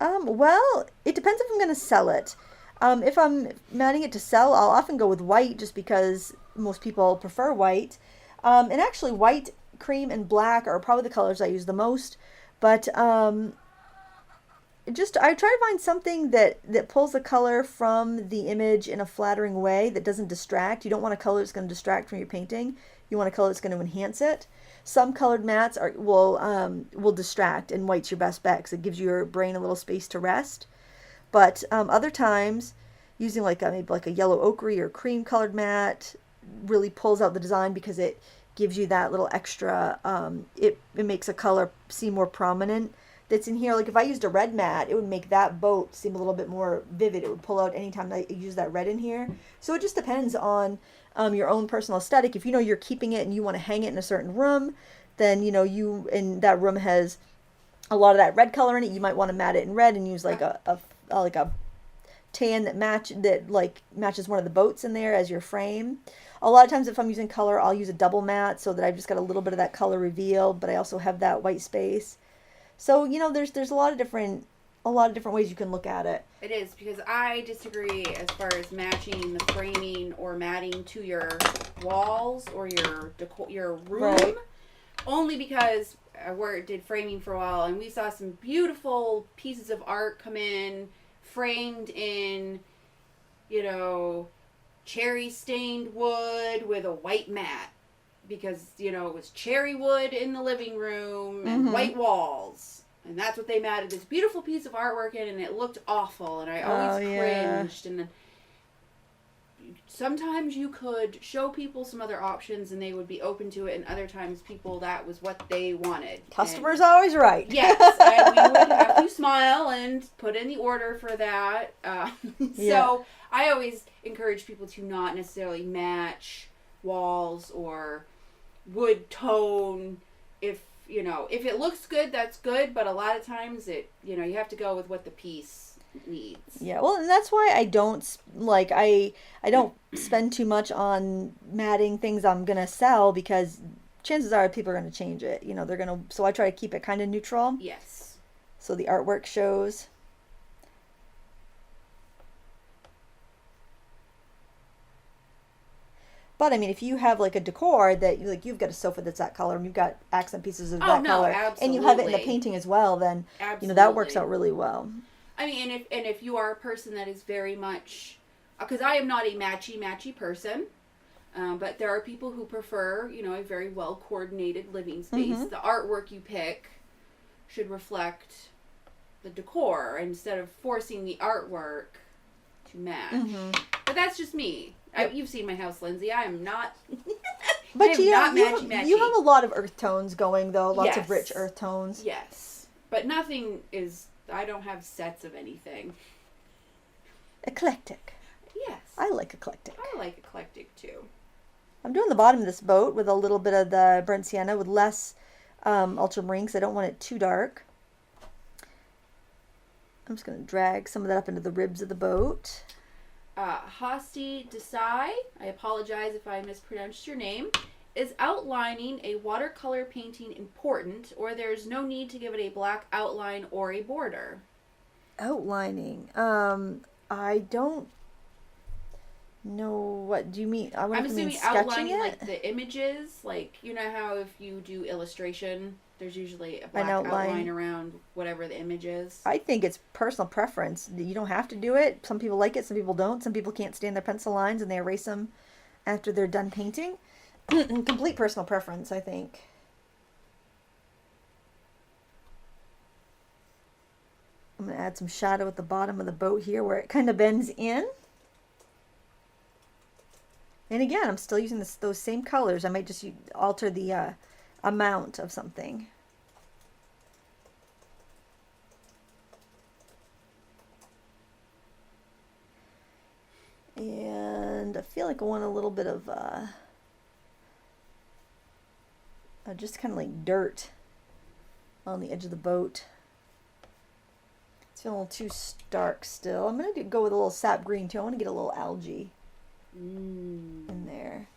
Well, it depends if I'm going to sell it. If I'm matting it to sell, I'll often go with white just because most people prefer white. And actually white, cream, and black are probably the colors I use the most. But I try to find something that pulls the color from the image in a flattering way that doesn't distract. You don't want a color that's going to distract from your painting. You want a color that's going to enhance it. Some colored mattes will distract, and white's your best bet because it gives your brain a little space to rest. But other times, using maybe a yellow ochre or cream colored matte really pulls out the design because it gives you that little extra, it makes a color seem more prominent that's in here. Like if I used a red matte, it would make that boat seem a little bit more vivid. It would pull out anytime I use that red in here. So it just depends on your own personal aesthetic. If you know you're keeping it and you want to hang it in a certain room, then and that room has a lot of that red color in it, you might want to matte it in red and use like a tan that matches one of the boats in there as your frame. A lot of times if I'm using color, I'll use a double matte so that I've just got a little bit of that color revealed, but I also have that white space. So, there's a lot of different ways you can look at it. It is, because I disagree as far as matching the framing or matting to your walls or your room. Right. Only because I did framing for a while, and we saw some beautiful pieces of art come in, framed in, cherry stained wood with a white mat. Because, it was cherry wood in the living room and white walls. And that's what they matted this beautiful piece of artwork in, and it looked awful. And I always cringed. And then sometimes you could show people some other options and they would be open to it. And other times that was what they wanted. Customer's always right. Yes. We would have to smile and put in the order for that. So I always encourage people to not necessarily match walls or wood tone. If it looks good, that's good, but a lot of times you have to go with what the piece needs. Yeah, well, and that's why I don't I don't spend too much on matting things I'm gonna sell, because chances are people are gonna change it. So I try to keep it kind of neutral. Yes. So the artwork shows. But if you have a decor that you've got a sofa that's that color and you've got accent pieces of that color, absolutely. And you have it in the painting as well, then that works out really well. If you are a person that is very much, because I am not a matchy person, but there are people who prefer a very well coordinated living space. Mm-hmm. The artwork you pick should reflect the decor instead of forcing the artwork to match. Mm-hmm. But that's just me. Yep. You've seen my house, Lindsay. I am not. But you have a lot of earth tones going, though. Lots of rich earth tones. Yes, but nothing is. I don't have sets of anything. Eclectic. Yes, I like eclectic. I like eclectic too. I'm doing the bottom of this boat with a little bit of the burnt sienna with less ultramarine because I don't want it too dark. I'm just going to drag some of that up into the ribs of the boat. Hasti Desai, I apologize if I mispronounced your name, is outlining a watercolor painting important, or there's no need to give it a black outline or a border? Outlining. I don't know. What do you mean? I'm assuming outlining like the images, like you know how if you do illustration, there's usually a black outline around whatever the image is. I think it's personal preference. You don't have to do it. Some people like it, some people don't. Some people can't stand their pencil lines and they erase them after they're done painting. Complete personal preference, I think. I'm going to add some shadow at the bottom of the boat here where it kind of bends in. And again, I'm still using those same colors. I might just alter the amount of something. And I feel like I want a little bit of just kind of like dirt on the edge of the boat. It's feeling a little too stark still. I'm going to go with a little sap green too. I want to get a little algae in there.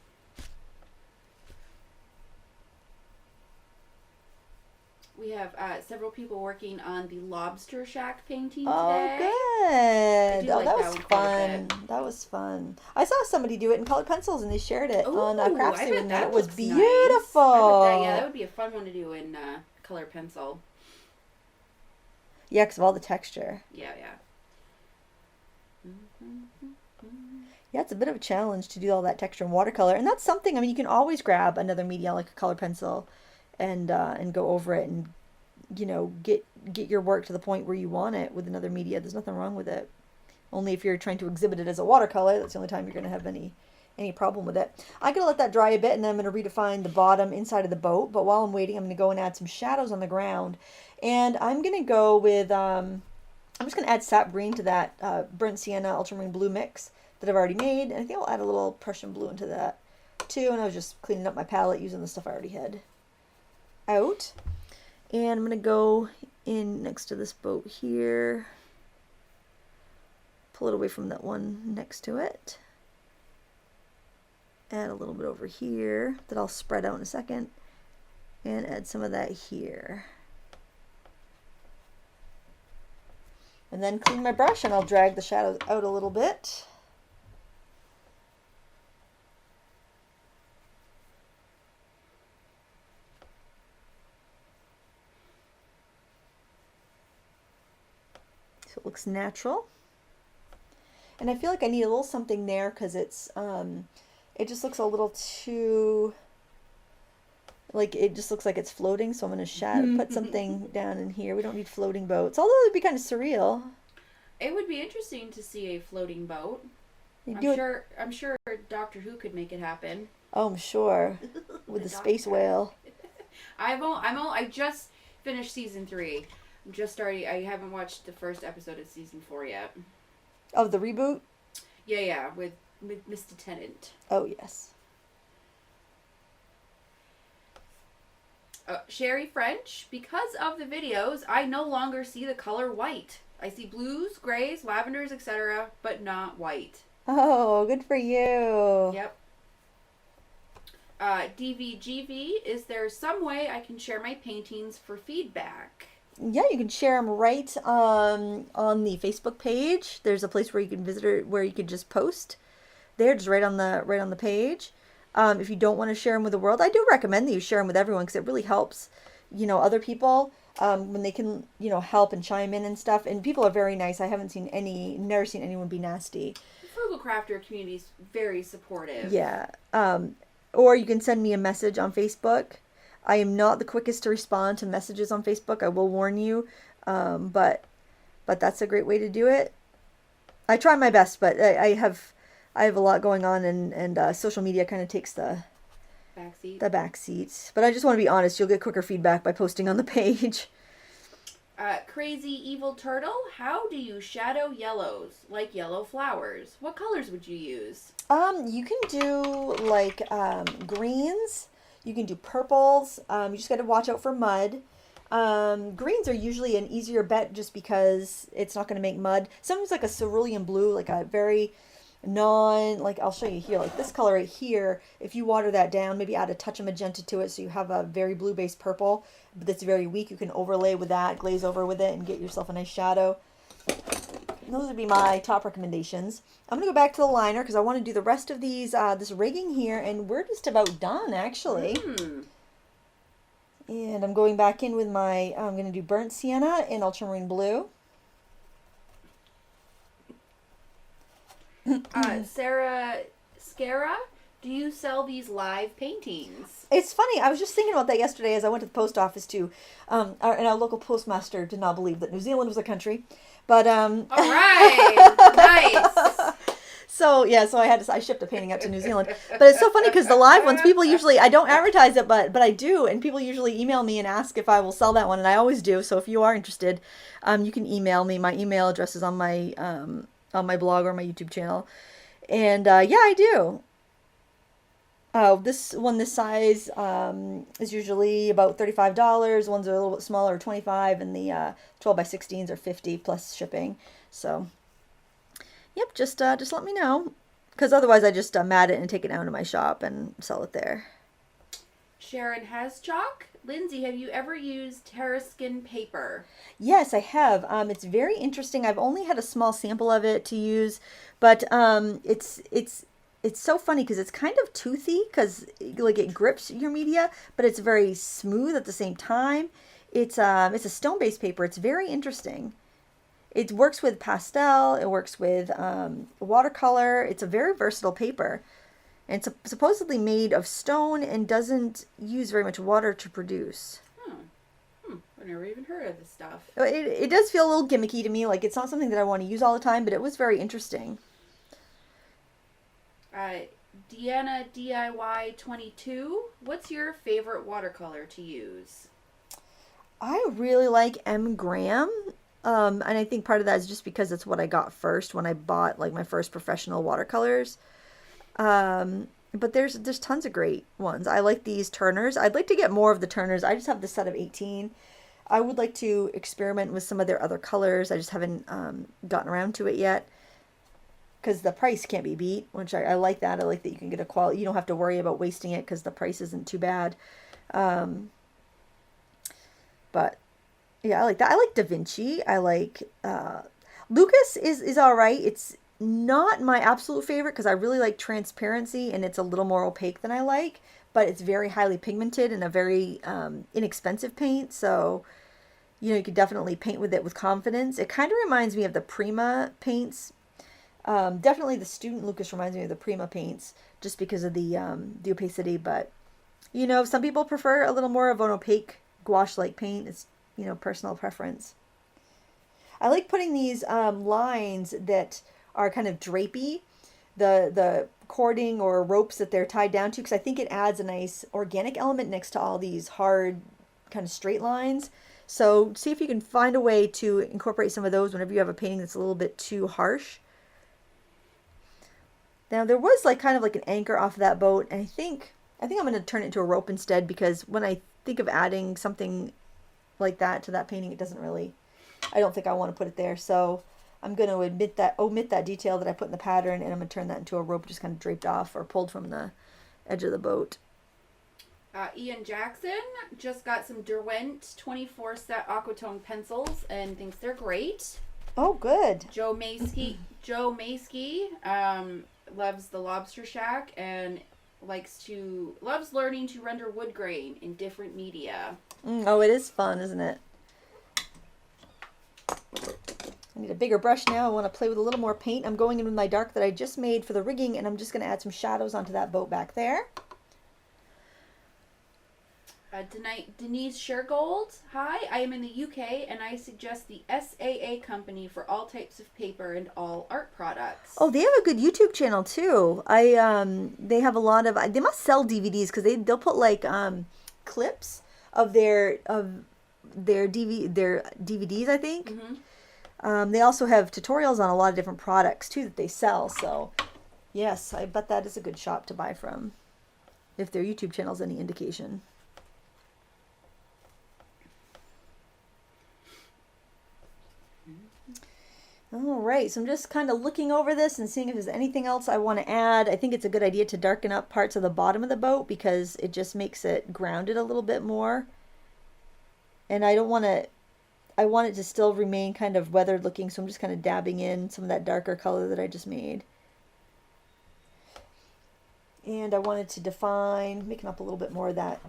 We have several people working on the Lobster Shack painting today. Oh, good. Oh, that was fun. That was fun. I saw somebody do it in colored pencils, and they shared it on Craftsy, and that was beautiful. Nice. That would be a fun one to do in color pencil. Yeah, because of all the texture. Yeah. Yeah, it's a bit of a challenge to do all that texture in watercolor, and that's something. I mean, you can always grab another media like a colored pencil, and go over it, and get your work to the point where you want it with another media. There's nothing wrong with it. Only if you're trying to exhibit it as a watercolor, that's the only time you're going to have any problem with it. I'm going to let that dry a bit, and then I'm going to redefine the bottom inside of the boat. But while I'm waiting, I'm going to go and add some shadows on the ground, and I'm going to go with I'm just going to add sap green to that burnt sienna ultramarine blue mix that I've already made, and I think I'll add a little Prussian blue into that too. And I was just cleaning up my palette using the stuff I already had out. And I'm going to go in next to this boat here, pull it away from that one next to it, add a little bit over here that I'll spread out in a second, and add some of that here. And then clean my brush, and I'll drag the shadows out a little bit. So it looks natural. And I feel like I need a little something there because it's it just looks a little too, like, it just looks like it's floating, so I'm going to put something down in here. We don't need floating boats, although it would be kind of surreal. It would be interesting to see a floating boat. I'm sure Doctor Who could make it happen. Oh, I'm sure. With the space whale. I just finished season 3. I'm just starting. I haven't watched the first episode of season 4 yet. Of the reboot? Yeah, with Mr. Tennant. Oh, yes. Sherry French, because of the videos, I no longer see the color white. I see blues, grays, lavenders, etc., but not white. Oh, good for you. Yep. DVGV, is there some way I can share my paintings for feedback? Yeah, you can share them right on the Facebook page. There's a place where you can visit it, where you could just post there, just right on the page. If you don't want to share them with the world, I do recommend that you share them with everyone because it really helps, other people when they can, help and chime in and stuff. And people are very nice. I haven't never seen anyone be nasty. The Frugal Crafter community is very supportive. Yeah. Or you can send me a message on Facebook. I am not the quickest to respond to messages on Facebook. I will warn you. But that's a great way to do it. I try my best, but I have a lot going on, and social media kind of takes the back seat. But I just want to be honest. You'll get quicker feedback by posting on the page. Crazy Evil Turtle, how do you shadow yellows, like yellow flowers? What colors would you use? You can do like greens. You can do purples. You just got to watch out for mud. Greens are usually an easier bet just because it's not going to make mud. Sometimes like a cerulean blue, like a very like I'll show you here, like this color right here, if you water that down, maybe add a touch of magenta to it so you have a very blue based purple, but that's very weak. You can overlay with that, glaze over with it, and get yourself a nice shadow. Those would be my top recommendations. I'm going to go back to the liner because I want to do the rest of these, this rigging here, and we're just about done actually. And I'm going back in with my, I'm going to do burnt sienna in ultramarine blue. Sarah Scara, do you sell these live paintings? It's funny. I was just thinking about that yesterday as I went to the post office too. And our local postmaster did not believe that New Zealand was a country. But all right, nice. So yeah, so I shipped a painting out to New Zealand. But it's so funny because the live ones, people usually, I don't advertise it, but I do, and people usually email me and ask if I will sell that one, and I always do. So if you are interested, you can email me. My email address is on my blog or my YouTube channel, and yeah, I do. This one, this size, is usually about $35. Ones are a little bit smaller, $25, and the 12 by 16s are $50 plus shipping. So, yep, just let me know, because otherwise I just mat it and take it down to my shop and sell it there. Sharon has chalk. Lindsay, have you ever used Terraskin paper? Yes, I have. It's very interesting. I've only had a small sample of it to use, but it's so funny because it's kind of toothy because like it grips your media, but it's very smooth at the same time. It's a stone-based paper. It's very interesting. It works with pastel. It works with watercolor. It's a very versatile paper. And it's supposedly made of stone and doesn't use very much water to produce. I've never even heard of this stuff. It does feel a little gimmicky to me. Like it's not something that I want to use all the time, but it was very interesting. Deanna DIY 22. What's your favorite watercolor to use? I really like M. Graham. And I think part of that is just because it's what I got first when I bought like my first professional watercolors. But there's tons of great ones. I like these Turners. I'd like to get more of the Turners. I just have the set of 18. I would like to experiment with some of their other colors. I just haven't gotten around to it yet. Because the price can't be beat, which I like that. I like that you can get a quality. You don't have to worry about wasting it because the price isn't too bad. But yeah, I like that. I like Da Vinci. I like Lucas is all right. It's not my absolute favorite because I really like transparency and it's a little more opaque than I like. But it's very highly pigmented and a very inexpensive paint. So, you could definitely paint with it with confidence. It kind of reminds me of the Prima paints. Definitely the Student Lucas reminds me of the Prima paints just because of the opacity, but some people prefer a little more of an opaque gouache-like paint. It's personal preference. I like putting these lines that are kind of drapey, the cording or ropes that they're tied down to, because I think it adds a nice organic element next to all these hard kind of straight lines. So see if you can find a way to incorporate some of those whenever you have a painting that's a little bit too harsh. Now there was kind of an anchor off of that boat, and I think I'm going to turn it into a rope instead, because when I think of adding something like that to that painting, it doesn't really, I don't think I want to put it there. So I'm going to omit that detail that I put in the pattern, and I'm going to turn that into a rope just kind of draped off or pulled from the edge of the boat. Ian Jackson just got some Derwent 24 set Aquatone pencils and thinks they're great. Oh, good. Joe Maskey loves the Lobster Shack and loves learning to render wood grain in different media. Oh, it is fun, isn't it? I need a bigger brush now. I want to play with a little more paint. I'm going in with my dark that I just made for the rigging, and I'm just going to add some shadows onto that boat back there. Denise Shergold. Hi, I am in the UK and I suggest the SAA company for all types of paper and all art products. Oh, they have a good YouTube channel too. They have a lot of, they must sell DVDs because they'll put clips of their DVDs, I think. Mm-hmm. They also have tutorials on a lot of different products too that they sell. So yes, I bet that is a good shop to buy from. if their YouTube channel's any indication. All right, so I'm just kind of looking over this and seeing if there's anything else I want to add. I think it's a good idea to darken up parts of the bottom of the boat because it just makes it grounded a little bit more. And I want it to still remain kind of weathered looking, so I'm just kind of dabbing in some of that darker color that I just made. And I wanted to define, making up a little bit more of that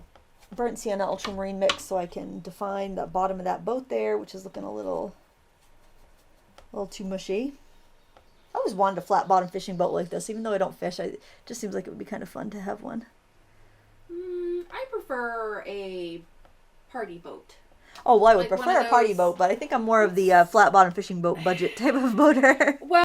burnt sienna ultramarine mix so I can define the bottom of that boat there, which is looking a little too mushy. I always wanted a flat bottom fishing boat like this, even though I don't fish. It just seems like it would be kind of fun to have one. I prefer a party boat. Oh, well, I would prefer a party boat, but I think I'm more of the flat bottom fishing boat budget type of boater. Well,